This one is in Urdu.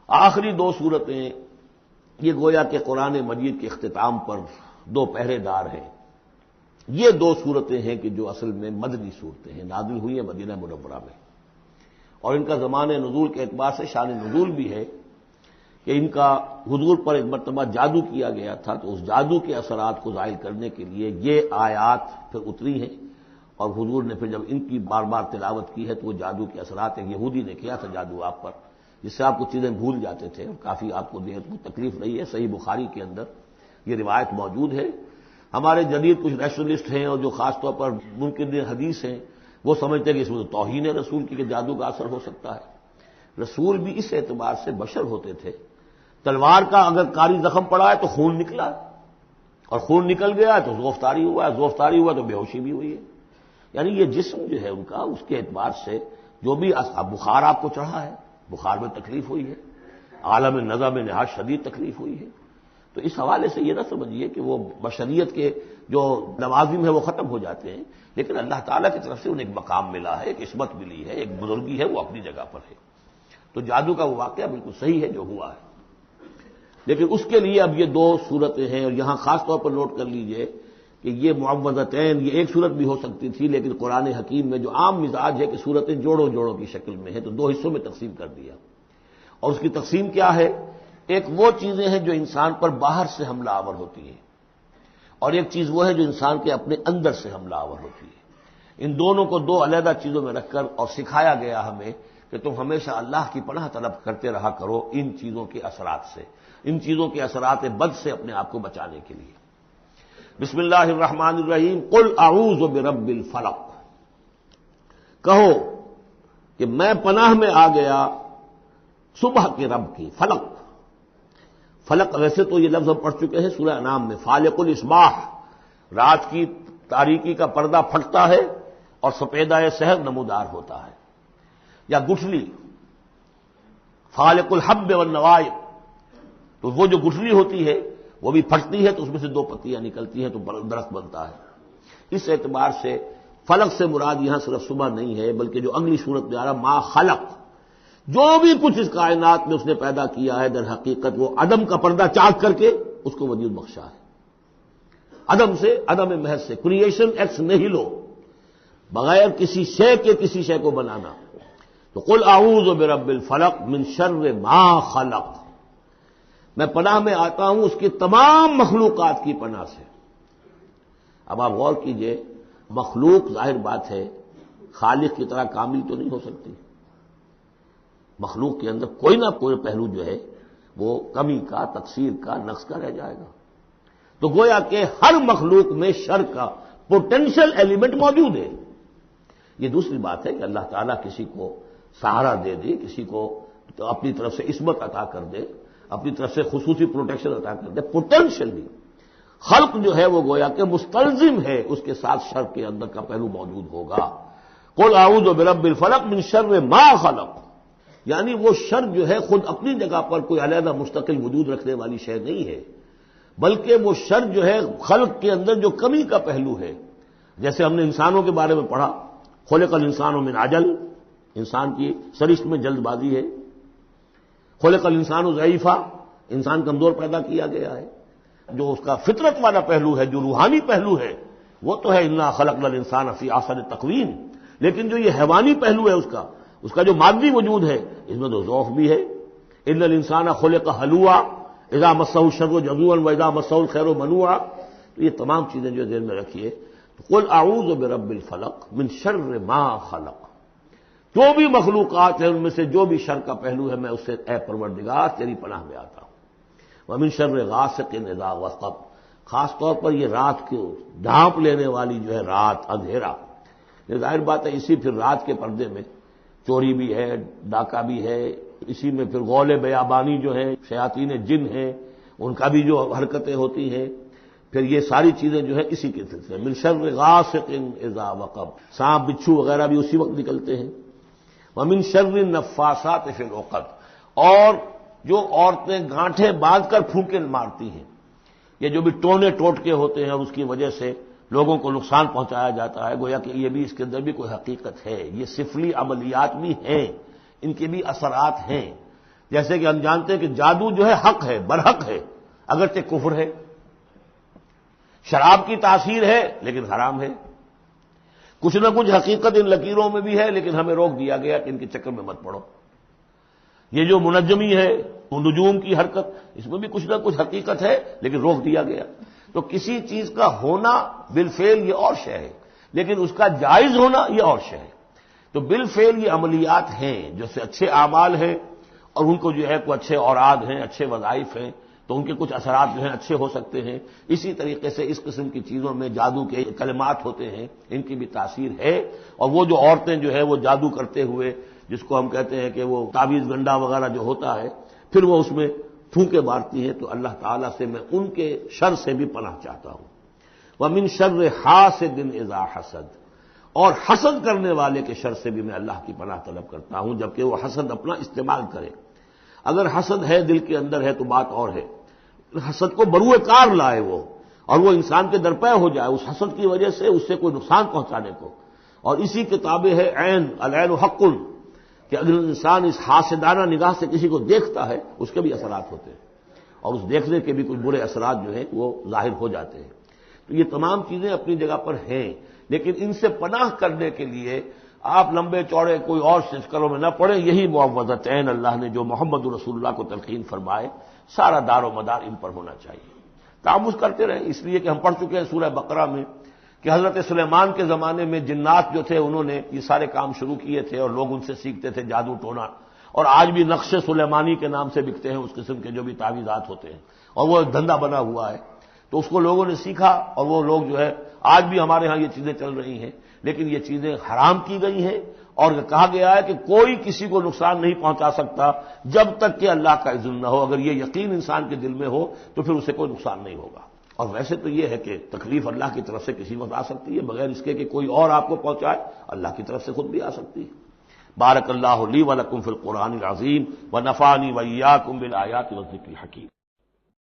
آخری دو صورتیں یہ گویا کہ قرآن مجید کے اختتام پر دو پہرے دار ہیں۔ یہ دو صورتیں ہیں کہ جو اصل میں مدنی صورتیں ہیں، نازل ہوئی ہیں مدینہ منورہ میں، اور ان کا زمانہ نزول کے اعتبار سے شان نزول بھی ہے کہ ان کا حضور پر ایک مرتبہ جادو کیا گیا تھا، تو اس جادو کے اثرات کو ظاہر کرنے کے لیے یہ آیات پھر اتری ہیں، اور حضور نے پھر جب ان کی بار بار تلاوت کی ہے تو وہ جادو کے اثرات، ایک یہودی نے کیا تھا جادو آپ پر، جس سے آپ کو چیزیں بھول جاتے تھے، اور کافی آپ کو دیر کو تکلیف رہی ہے۔ صحیح بخاری کے اندر یہ روایت موجود ہے۔ ہمارے جدید کچھ ریشنلسٹ ہیں اور جو خاص طور پر منکر حدیث ہیں، وہ سمجھتے ہیں کہ اس میں تو توہین ہے رسول کی کہ جادو کا اثر ہو سکتا ہے۔ رسول بھی اس اعتبار سے بشر ہوتے تھے، تلوار کا اگر کاری زخم پڑا ہے تو خون نکلا، اور خون نکل گیا تو زوفتاری ہوا ہے، زوفتاری ہوا تو بے ہوشی بھی ہوئی ہے۔ یعنی یہ جسم جو ہے ان کا، اس کے اعتبار سے جو بھی بخار آپ کو چڑھا ہے، بخار میں تکلیف ہوئی ہے، عالم نظر میں نہایت شدید تکلیف ہوئی ہے، تو اس حوالے سے یہ نہ سمجھیے کہ وہ بشریت کے جو لوازم ہے وہ ختم ہو جاتے ہیں، لیکن اللہ تعالیٰ کی طرف سے انہیں ایک مقام ملا ہے، ایک عصمت ملی ہے، ایک بزرگی ہے، وہ اپنی جگہ پر ہے۔ تو جادو کا وہ واقعہ بالکل صحیح ہے جو ہوا ہے، لیکن اس کے لیے اب یہ دو صورتیں ہیں، اور یہاں خاص طور پر نوٹ کر لیجئے کہ یہ معوذتین، یہ ایک صورت بھی ہو سکتی تھی، لیکن قرآن حکیم میں جو عام مزاج ہے کہ صورتیں جوڑوں جوڑوں کی شکل میں ہے، تو دو حصوں میں تقسیم کر دیا۔ اور اس کی تقسیم کیا ہے؟ ایک وہ چیزیں ہیں جو انسان پر باہر سے حملہ آور ہوتی ہیں، اور ایک چیز وہ ہے جو انسان کے اپنے اندر سے حملہ آور ہوتی ہے۔ ان دونوں کو دو علیحدہ چیزوں میں رکھ کر اور سکھایا گیا ہمیں کہ تم ہمیشہ اللہ کی پناہ طلب کرتے رہا کرو ان چیزوں کے اثرات سے، ان چیزوں کے اثرات بد سے اپنے آپ کو بچانے کے لیے۔ بسم اللہ الرحمن الرحیم، قل اعوذ برب الفلق، کہو کہ میں پناہ میں آ گیا صبح کے رب کی۔ فلق، فلق ویسے تو یہ لفظ ہم پڑھ چکے ہیں سورہ انعام میں، فالق الاصباح، رات کی تاریکی کا پردہ پھٹتا ہے اور سپیدہ سحر نمودار ہوتا ہے، یا گٹھلی، فالق الحب والنوائ، تو وہ جو گٹھلی ہوتی ہے وہ بھی پھٹتی ہے تو اس میں سے دو پتیاں نکلتی ہیں تو درخت بنتا ہے۔ اس اعتبار سے فلق سے مراد یہاں صرف صبح نہیں ہے، بلکہ جو اگلی صورت میں آ رہا ما خلق، جو بھی کچھ اس کائنات میں اس نے پیدا کیا ہے، در حقیقت وہ عدم کا پردہ چاک کر کے اس کو وجود بخشا ہے۔ عدم سے، عدم محض سے، کریشن ایکس نہیلو، بغیر کسی شے کے کسی شے کو بنانا۔ تو قل اعوذ برب الفلق من شر ما خلق، میں پناہ میں آتا ہوں اس کی تمام مخلوقات کی پناہ سے۔ اب آپ غور کیجئے، مخلوق ظاہر بات ہے خالق کی طرح کامل تو نہیں ہو سکتی، مخلوق کے اندر کوئی نہ کوئی پہلو جو ہے وہ کمی کا، تقصیر کا، نقص کا رہ جائے گا۔ تو گویا کہ ہر مخلوق میں شر کا پوٹینشل ایلیمنٹ موجود ہے۔ یہ دوسری بات ہے کہ اللہ تعالیٰ کسی کو سہارا دے دے، کسی کو تو اپنی طرف سے عصمت عطا کر دے، اپنی طرف سے خصوصی پروٹیکشن عطا کر دے، پوٹینشلی خلق جو ہے وہ گویا کہ مستلزم ہے، اس کے ساتھ شر کے اندر کا پہلو موجود ہوگا۔ قل اعوذ برب الفلق من شر ما خلق، یعنی وہ شر جو ہے خود اپنی جگہ پر کوئی علیحدہ مستقل وجود رکھنے والی شے نہیں ہے، بلکہ وہ شر جو ہے خلق کے اندر جو کمی کا پہلو ہے۔ جیسے ہم نے انسانوں کے بارے میں پڑھا، خلق الانسان من عجل، انسان کی سرشت میں جلد بازی ہے۔ خلق الانسان ضعیفا، انسان کمزور پیدا کیا گیا ہے۔ جو اس کا فطرت والا پہلو ہے، جو روحانی پہلو ہے، وہ تو ہے انا خلقنا الانسان فی احسن تقویم، لیکن جو یہ حیوانی پہلو ہے اس کا جو مادی وجود ہے، اس میں تو ضعف بھی ہے۔ ان الانسان خلق ہلوعا اذا مسہ الشر جزوعا واذا مسہ الخیر منوعا، تو یہ تمام چیزیں جو ذہن میں رکھیے۔ قل اعوذ برب الفلق من شر ما خلق، جو بھی مخلوقات ہیں ان میں سے جو بھی شر کا پہلو ہے میں اس سے اے پروردگار تیری پناہ میں آتا ہوں۔ ومن شر غاسق اذا وقب، خاص طور پر یہ رات کو ڈھانپ لینے والی جو ہے رات، اندھیرا، یہ ظاہر بات ہے اسی پھر رات کے پردے میں چوری بھی ہے، ڈاکہ بھی ہے، اسی میں پھر غول بیابانی جو ہیں، شیاطین جن ہیں، ان کا بھی جو حرکتیں ہوتی ہیں، پھر یہ ساری چیزیں جو ہے اسی کے سلسلے من شر غاسق اذا وقب، سانپ بچھو وغیرہ بھی اسی وقت نکلتے ہیں۔ ومن شر النفاثات فی العقد، اور جو عورتیں گانٹھیں باندھ کر پھونکے مارتی ہیں، یہ جو بھی ٹونے ٹوٹکے ہوتے ہیں اور اس کی وجہ سے لوگوں کو نقصان پہنچایا جاتا ہے، گویا کہ یہ بھی اس کے اندر بھی کوئی حقیقت ہے، یہ سفلی عملیات بھی ہیں، ان کے بھی اثرات ہیں۔ جیسے کہ ہم جانتے ہیں کہ جادو جو ہے حق ہے، برحق ہے، اگرچہ کفر ہے، شراب کی تاثیر ہے لیکن حرام ہے، کچھ نہ کچھ حقیقت ان لکیروں میں بھی ہے، لیکن ہمیں روک دیا گیا کہ ان کے چکر میں مت پڑو۔ یہ جو منجمی ہے، نجوم کی حرکت، اس میں بھی کچھ نہ کچھ حقیقت ہے لیکن روک دیا گیا۔ تو کسی چیز کا ہونا بالفعل یہ اور شے ہے، لیکن اس کا جائز ہونا یہ اور شے ہے۔ تو بالفعل یہ عملیات ہیں جو سے اچھے اعمال ہیں، اور ان کو جو ہے کوئی اچھے اوراد ہیں، اچھے وظائف ہیں، تو ان کے کچھ اثرات جو ہیں اچھے ہو سکتے ہیں۔ اسی طریقے سے اس قسم کی چیزوں میں جادو کے کلمات ہوتے ہیں، ان کی بھی تاثیر ہے۔ اور وہ جو عورتیں جو ہے وہ جادو کرتے ہوئے، جس کو ہم کہتے ہیں کہ وہ تعویذ گنڈا وغیرہ جو ہوتا ہے، پھر وہ اس میں پھونکے مارتی ہیں، تو اللہ تعالیٰ سے میں ان کے شر سے بھی پناہ چاہتا ہوں۔ وَمِن شَرِّ حَاسِدٍ إِذَا حَسَدَ، اور حسد کرنے والے کے شر سے بھی میں اللہ کی پناہ طلب کرتا ہوں جبکہ وہ حسد اپنا استعمال کرے۔ اگر حسد ہے دل کے اندر ہے تو بات اور ہے، حسد کو بروئے کار لائے وہ، اور وہ انسان کے درپے ہو جائے اس حسد کی وجہ سے اس سے کوئی نقصان پہنچانے کو۔ اور اسی کتابیں ہے عین، العین حق، کہ اگر انسان اس حاسدانہ نگاہ سے کسی کو دیکھتا ہے اس کے بھی اثرات ہوتے ہیں، اور اس دیکھنے کے بھی کچھ برے اثرات جو ہیں وہ ظاہر ہو جاتے ہیں۔ تو یہ تمام چیزیں اپنی جگہ پر ہیں، لیکن ان سے پناہ کرنے کے لیے آپ لمبے چوڑے کوئی اور سلسلوں میں نہ پڑیں۔ یہی معوذتین اللہ نے جو محمد رسول اللہ کو تلقین فرمائے، سارا دار و مدار ان پر ہونا چاہیے۔ تعوذ کرتے رہیں، اس لیے کہ ہم پڑھ چکے ہیں سورہ بقرہ میں کہ حضرت سلیمان کے زمانے میں جنات جو تھے انہوں نے یہ سارے کام شروع کیے تھے، اور لوگ ان سے سیکھتے تھے جادو ٹونا، اور آج بھی نقش سلیمانی کے نام سے بکتے ہیں اس قسم کے جو بھی تعویذات ہوتے ہیں، اور وہ ایک دھندا بنا ہوا ہے۔ تو اس کو لوگوں نے سیکھا، اور وہ لوگ جو ہے آج بھی ہمارے ہاں یہ چیزیں چل رہی ہیں، لیکن یہ چیزیں حرام کی گئی ہیں، اور کہا گیا ہے کہ کوئی کسی کو نقصان نہیں پہنچا سکتا جب تک کہ اللہ کا اذن نہ ہو۔ اگر یہ یقین انسان کے دل میں ہو تو پھر اسے کوئی نقصان نہیں ہوگا۔ اور ویسے تو یہ ہے کہ تکلیف اللہ کی طرف سے کسی وقت آ سکتی ہے، بغیر اس کے کہ کوئی اور آپ کو پہنچائے، اللہ کی طرف سے خود بھی آ سکتی ہے۔ بارک اللہ لی و لکم فی القرآن العظیم ونفعنی وإیاکم بالآیات والذکر الحکیم۔